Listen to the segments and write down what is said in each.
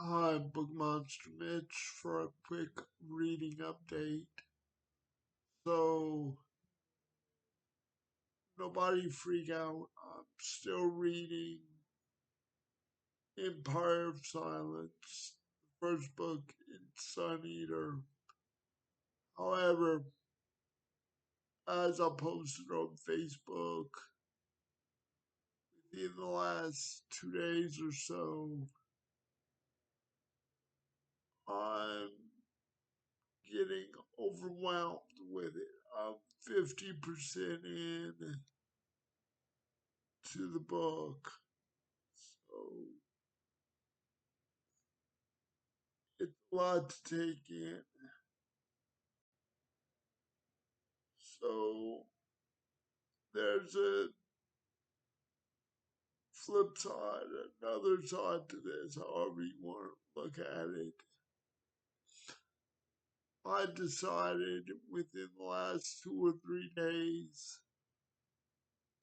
Hi, Book Monster Mitch for a quick reading update. So, nobody freak out. I'm still reading Empire of Silence, the first book in Sun Eater. However, as I posted on Facebook within the last 2 days or so, I'm getting overwhelmed with it. I'm 50% in to the book. So it's a lot to take in. So there's a flip side, another side to this, however you want to look at it. I decided within the last 2 or 3 days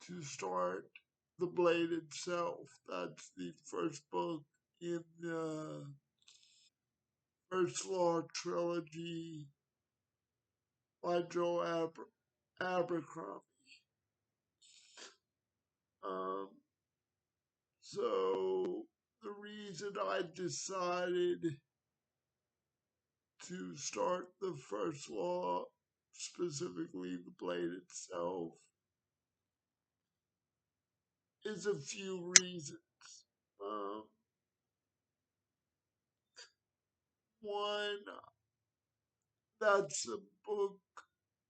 to start The Blade itself. That's the first book in the First Law trilogy by Joe Abercrombie. Um, so the reason I decided to start the first law, specifically the blade itself, is a few reasons. Um, One, that's a book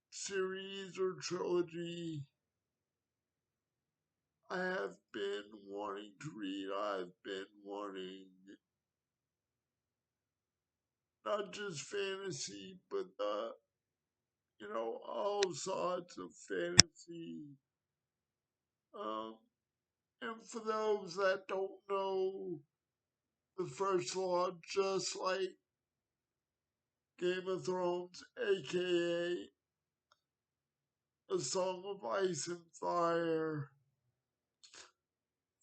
series or trilogy I have been wanting to read. I've been wanting not just fantasy, but all sorts of fantasy. Um, and for those that don't know, the first law, just like Game of Thrones, aka A Song of Ice and Fire,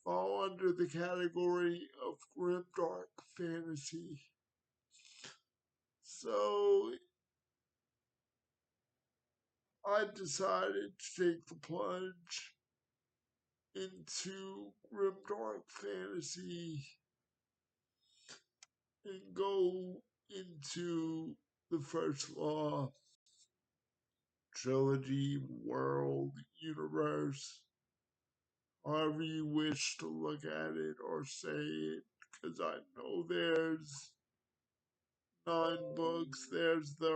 fall under the category of grimdark fantasy. So I decided to take the plunge into grimdark fantasy and go into the first law trilogy, world, universe, however you wish to look at it or say it, because I know there's 9 books. There's the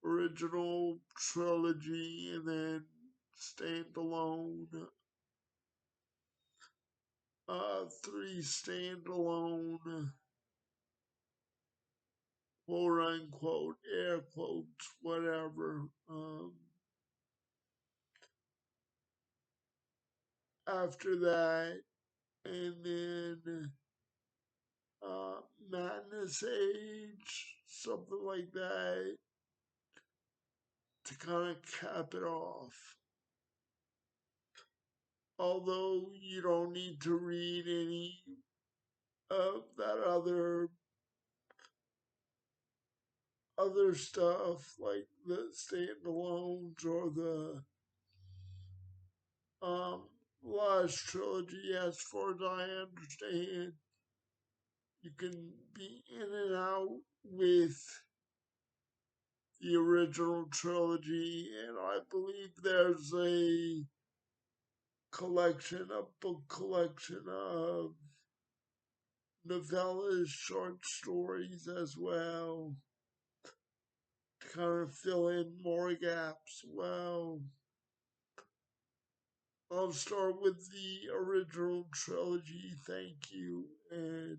original trilogy, and then standalone, 3 standalone, quote unquote, air quotes, whatever. After that, and then Madness Age, something like that, to kind of cap it off. Although you don't need to read any of that other stuff like the standalones or the um last trilogy, as far as I understand. You can be in and out with the original trilogy, and I believe there's a book collection of novellas, short stories as well, to kind of fill in more gaps. Well, I'll start with the original trilogy, thank you, and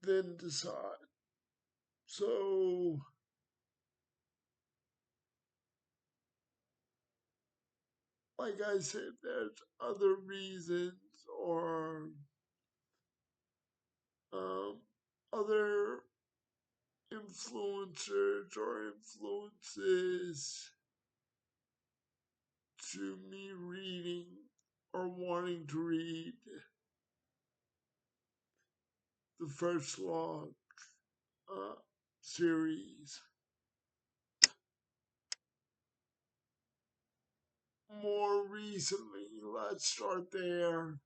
then decide. So, like I said, there's other reasons or um, other influencers or influences to me reading or wanting to read the First Law uh, series. More recently, let's start there.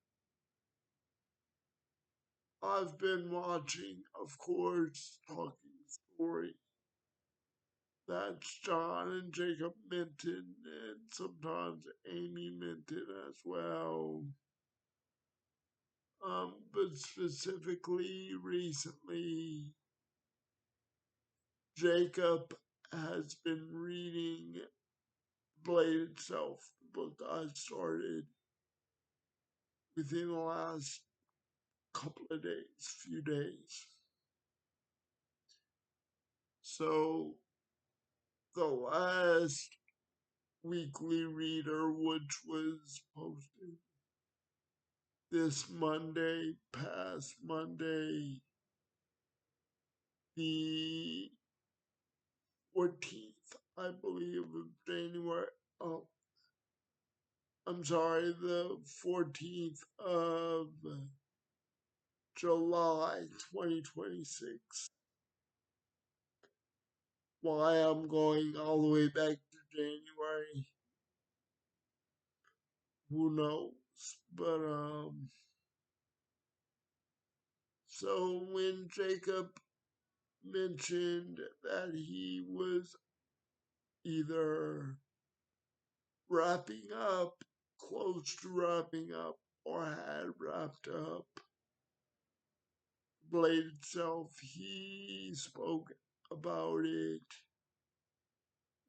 I've been watching, of course, Talking Story. That's John and Jacob Minton, and sometimes Amy Minton as well. But specifically, recently, Jacob has been reading Blade itself, the book I started within the last couple of days, few days. So the last weekly reader, which was posted this Monday, past Monday, the 14th, I believe, of January. Oh, I'm sorry, the 14th of July 2026. Why I'm going all the way back to January, who knows? But so when Jacob mentioned that he was either wrapping up, close to wrapping up, or had wrapped up Blade itself, he spoke about it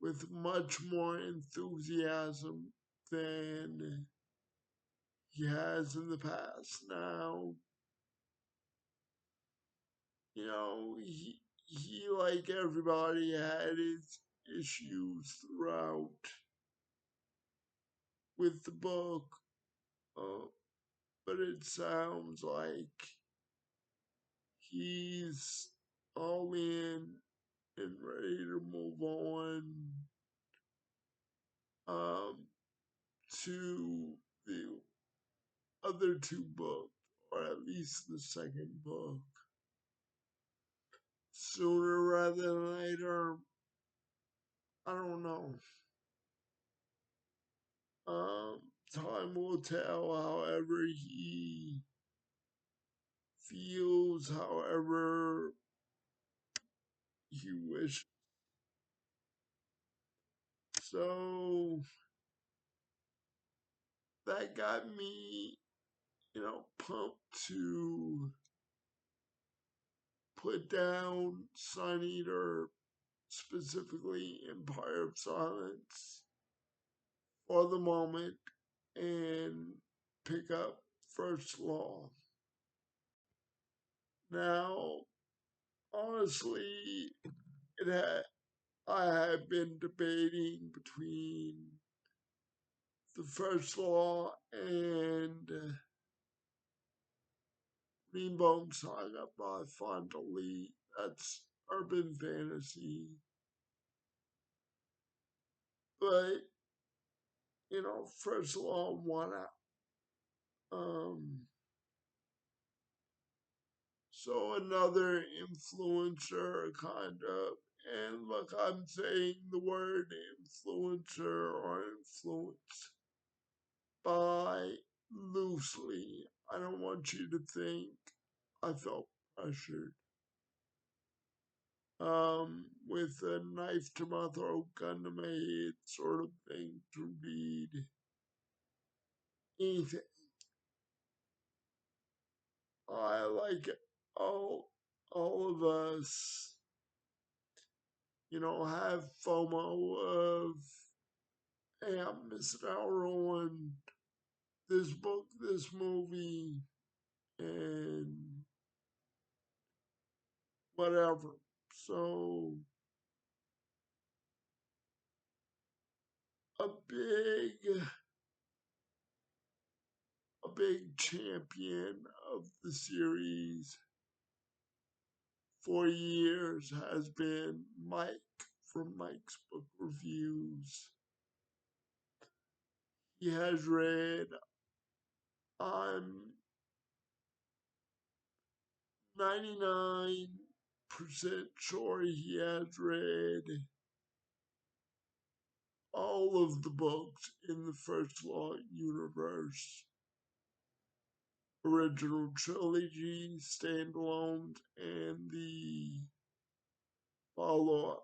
with much more enthusiasm than he has in the past. Now, you know, he like everybody had his issues throughout with the book, uh, but it sounds like he's all in and ready to move on um, to the other two books, or at least the second book, sooner rather than later. I don't know. Um, Time will tell. However he feels, however he wishes. So that got me, pumped to put down Sun Eater, specifically Empire of Silence, for the moment and pick up First Law. Now, honestly, it had I have been debating between the First Law and Greenbone Saga by Fond du Lis. That's urban fantasy. But, First Law won out. So another influencer, kind of, and look, I'm saying the word influencer or influence by loosely. I don't want you to think I felt pressured. With a knife to my throat, gun to my head sort of thing to read anything. I like it. All of us, have FOMO of, hey, I'm missing out on this book, this movie, and whatever. So a big a big champion of the series for years has been Mike from Mike's Book Reviews. He has read, I'm 99% sure he has read all of the books in the First Law universe, original trilogy, standalone, and the follow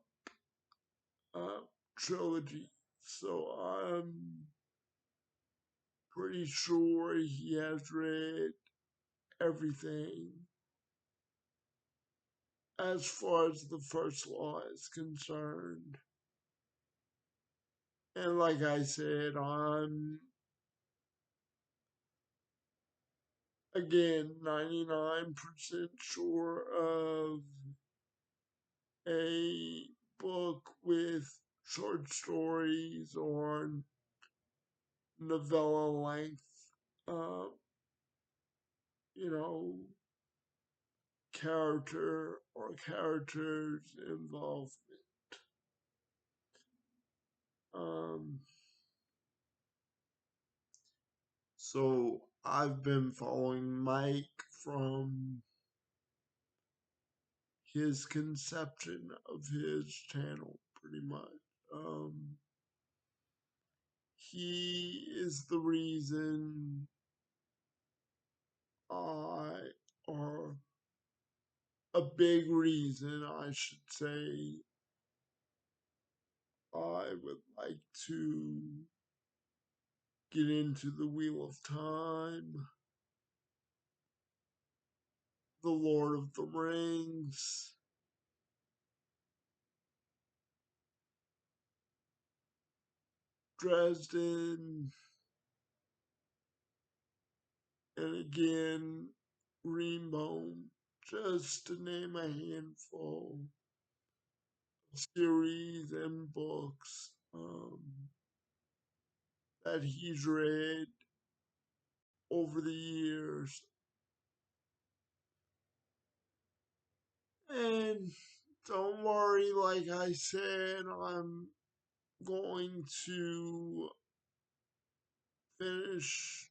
up trilogy. So I'm pretty sure he has read everything as far as the First Law is concerned. And like I said, I'm again 99% sure of a book with short stories or novella length, uh, you know, character or characters involvement. Um, so I've been following Mike from his conception of his channel pretty much. Um, he is the reason I, or a big reason I should say, I would like to get into the Wheel of Time, the Lord of the Rings, Dresden, and again, Greenbone, just to name a handful of series and books that he's read over the years. And don't worry, like I said, I'm going to finish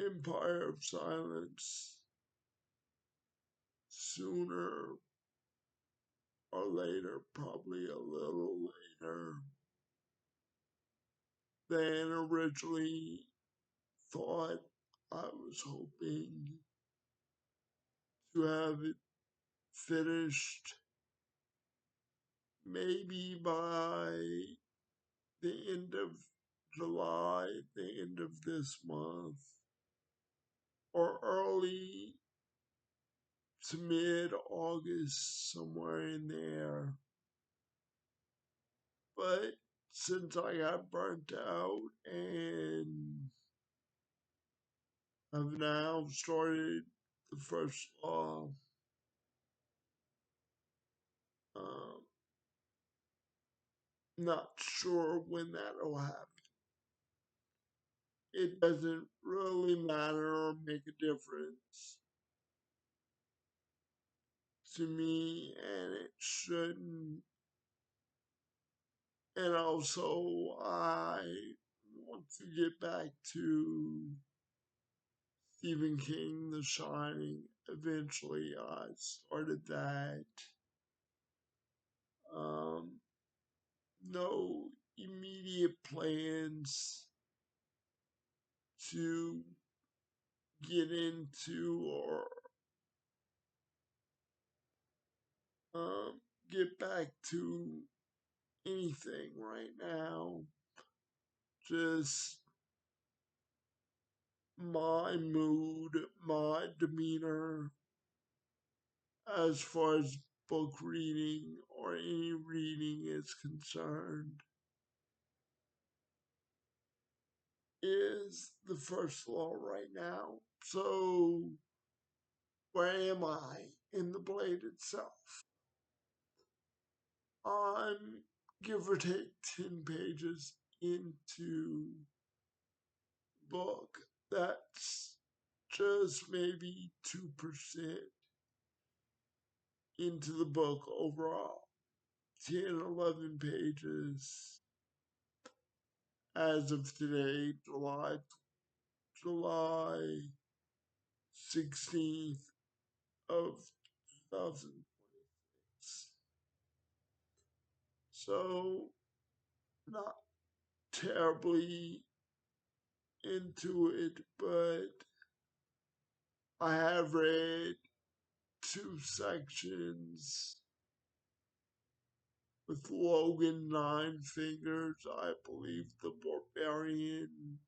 Empire of Silence sooner or later, probably a little later than originally thought. I was hoping to have it finished maybe by the end of July, the end of this month, or early to mid August, somewhere in there. But since I got burnt out and I've now started the First Law, um, not sure when that'll happen. It doesn't really matter or make a difference to me, and it shouldn't. And also, I want to get back to Stephen King, The Shining. Eventually, I started that. Um, no immediate plans to get into or um, get back to anything right now. Just my mood, my demeanor as far as book reading or any reading is concerned is the First Law right now. So, where am I in the Blade itself? I'm give or take 10 pages into book. That's just maybe 2% into the book overall. 10, 11 pages as of today, July 16th of 2006. So not terribly into it, but I have read two sections with Logan Nine Fingers, I believe the barbarian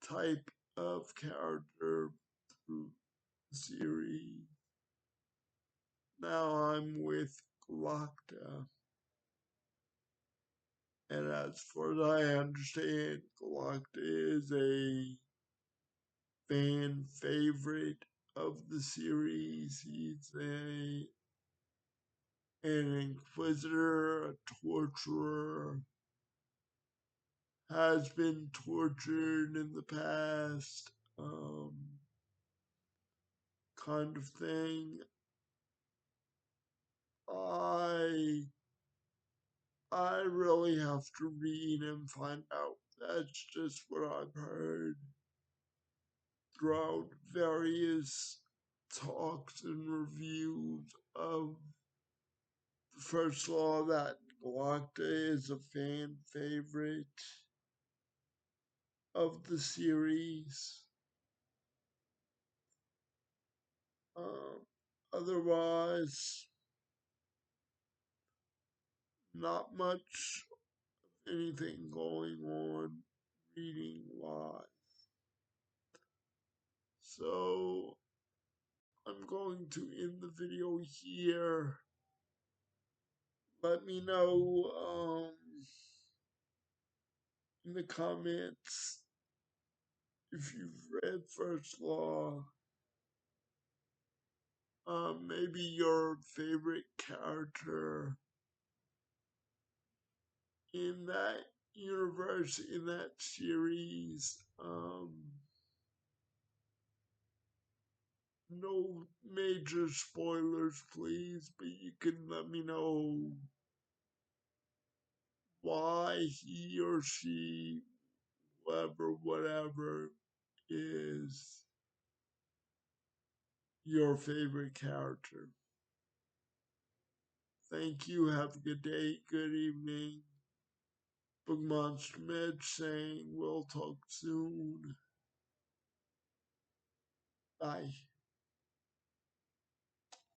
type of character through the series. Now I'm with Galacta, and as far as I understand, Galacta is a fan favorite of the series. He's an inquisitor, a torturer, has been tortured in the past, kind of thing. I I really have to read and find out. That's just what I've heard throughout various talks and reviews of the first law that Galacta is a fan favorite of the series. Um, Otherwise, not much anything going on reading wise. So I'm going to end the video here. Let me know in the comments if you've read First Law. Maybe your favorite character in that universe, in that series. No major spoilers, please, but you can let me know why he or she, whatever, is your favorite character. Thank you. Have a good day, good evening. Book Monster Med saying we'll talk soon. Bye.